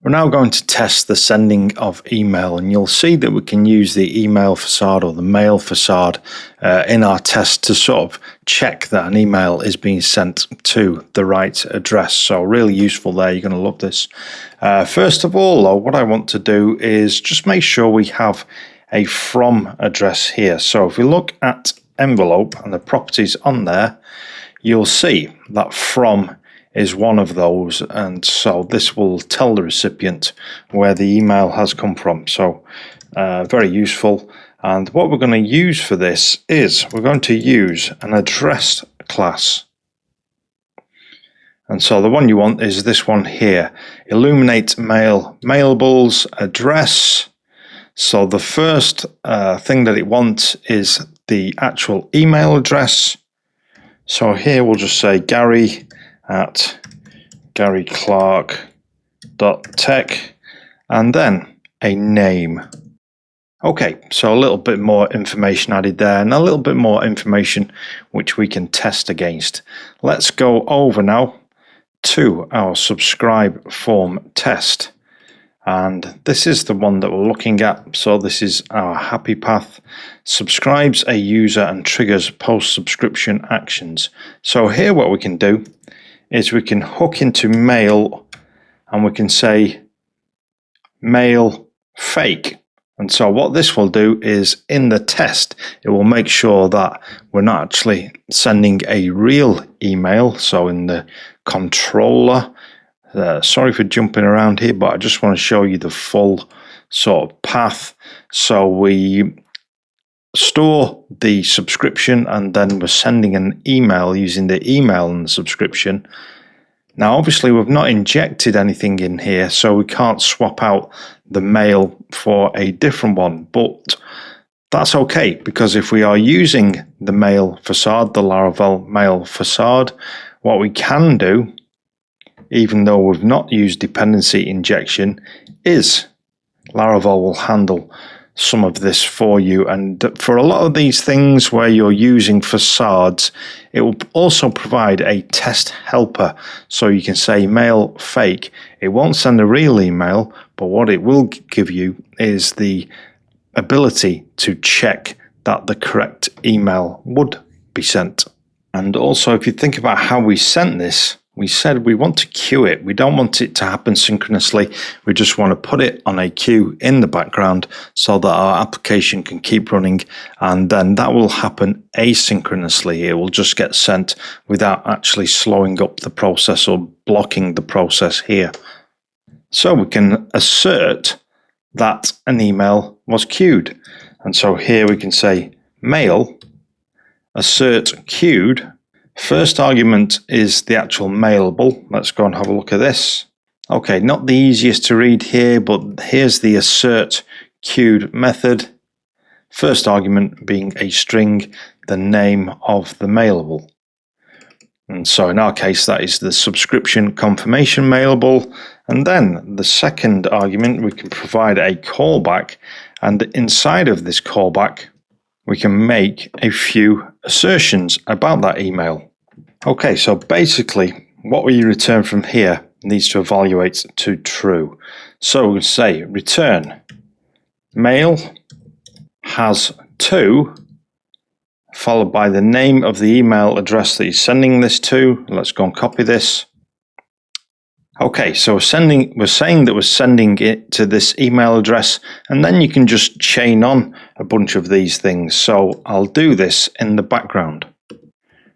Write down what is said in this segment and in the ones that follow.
We're now going to test the sending of email, and you'll see that we can use the email facade or the mail facade in our test to sort of check that an email is being sent to the right address. So really useful there. You're going to love this. First of all, though, what I want to do is just make sure we have a from address here. So if we look at envelope and the properties on there, you'll see that from is one of those, and so this will tell the recipient where the email has come from. So very useful. And what we're going to use for this is we're going to use an address class. And so the one you want is this one here, illuminate mailables address. So the first thing that it wants is the actual email address. So here we'll just say Gary at garyclarke.tech and then a name. Okay, so a little bit more information added there and a little bit more information which we can test against. Let's go over now to our subscribe form test. And this is the one that we're looking at. So this is our happy path. Subscribes a user and triggers post-subscription actions. So here what we can do is we can hook into mail and we can say mail fake. And so what this will do is in the test, it will make sure that we're not actually sending a real email. So in the controller, sorry for jumping around here, but I just want to show you the full sort of path. So we store the subscription and then we're sending an email using the email and the subscription. Now obviously we've not injected anything in here, so we can't swap out the mail for a different one, but that's okay, because if we are using the mail facade, the Laravel mail facade, what we can do, even though we've not used dependency injection, is Laravel will handle some of this for you. And for a lot of these things where you're using facades, it will also provide a test helper. So you can say mail fake. It won't send a real email, but what it will give you is the ability to check that the correct email would be sent. And also, if you think about how we sent this, we said we want to queue it. We don't want it to happen synchronously. We just want to put it on a queue in the background so that our application can keep running, and then that will happen asynchronously. It will just get sent without actually slowing up the process or blocking the process here. So we can assert that an email was queued. And so here we can say mail assert queued. First argument is the actual mailable. Let's go and have a look at this. Okay, not the easiest to read here, but here's the assert queued method. First argument being a string, the name of the mailable. And so in our case, that is the subscription confirmation mailable. And then the second argument, we can provide a callback. And inside of this callback, we can make a few assertions about that email. Okay, so basically what we return from here needs to evaluate to true. So we'll say return mail has to, followed by the name of the email address that you're sending this to. Let's go and copy this. Okay, so we're saying that we're sending it to this email address, and then you can just chain on a bunch of these things. So I'll do this in the background.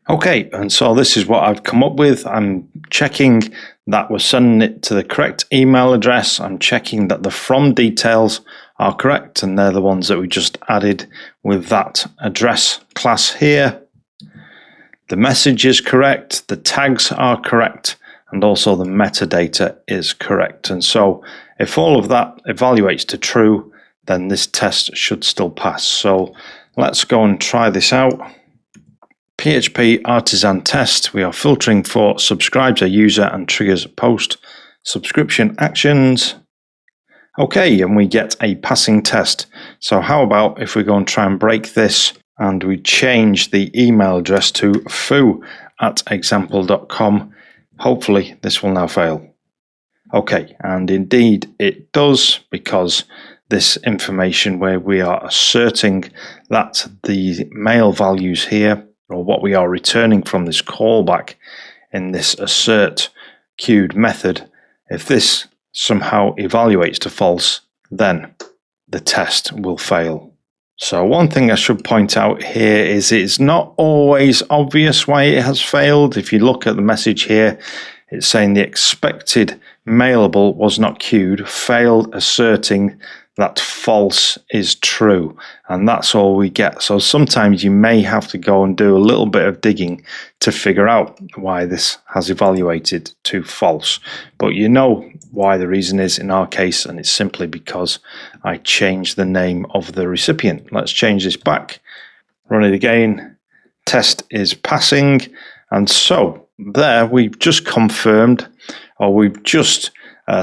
Okay, and so this is what I've come up with. I'm checking that we're sending it to the correct email address. I'm checking that the from details are correct, and they're the ones that we just added with that address class here. The message is correct, the tags are correct, and also the metadata is correct. And so if all of that evaluates to true, then this test should still pass. So let's go and try this out. PHP artisan test. We are filtering for subscribes a user and triggers post subscription actions. Okay, and we get a passing test. So how about if we go and try and break this and we change the email address to foo@example.com. Hopefully this will now fail. Okay, and indeed it does, because this information where we are asserting that the mail values here, or what we are returning from this callback in this assert queued method, if this somehow evaluates to false, then the test will fail. So one thing I should point out here is it's not always obvious why it has failed. If you look at the message here, it's saying the expected mailable was not queued, failed asserting that false is true, and that's all we get. So sometimes you may have to go and do a little bit of digging to figure out why this has evaluated to false. But you know why the reason is in our case, and it's simply because I changed the name of the recipient. Let's change this back, run it again. Test is passing, and so there we've just confirmed, or we've just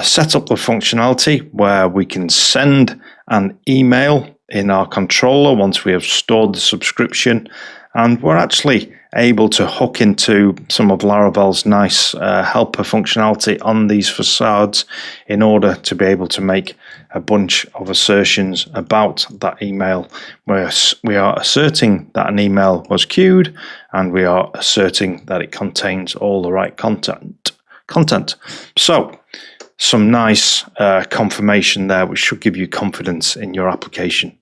set up the functionality where we can send an email in our controller once we have stored the subscription, and we're actually able to hook into some of Laravel's nice helper functionality on these facades in order to be able to make a bunch of assertions about that email, where we are asserting that an email was queued, and we are asserting that it contains all the right content. So some nice confirmation there, which should give you confidence in your application.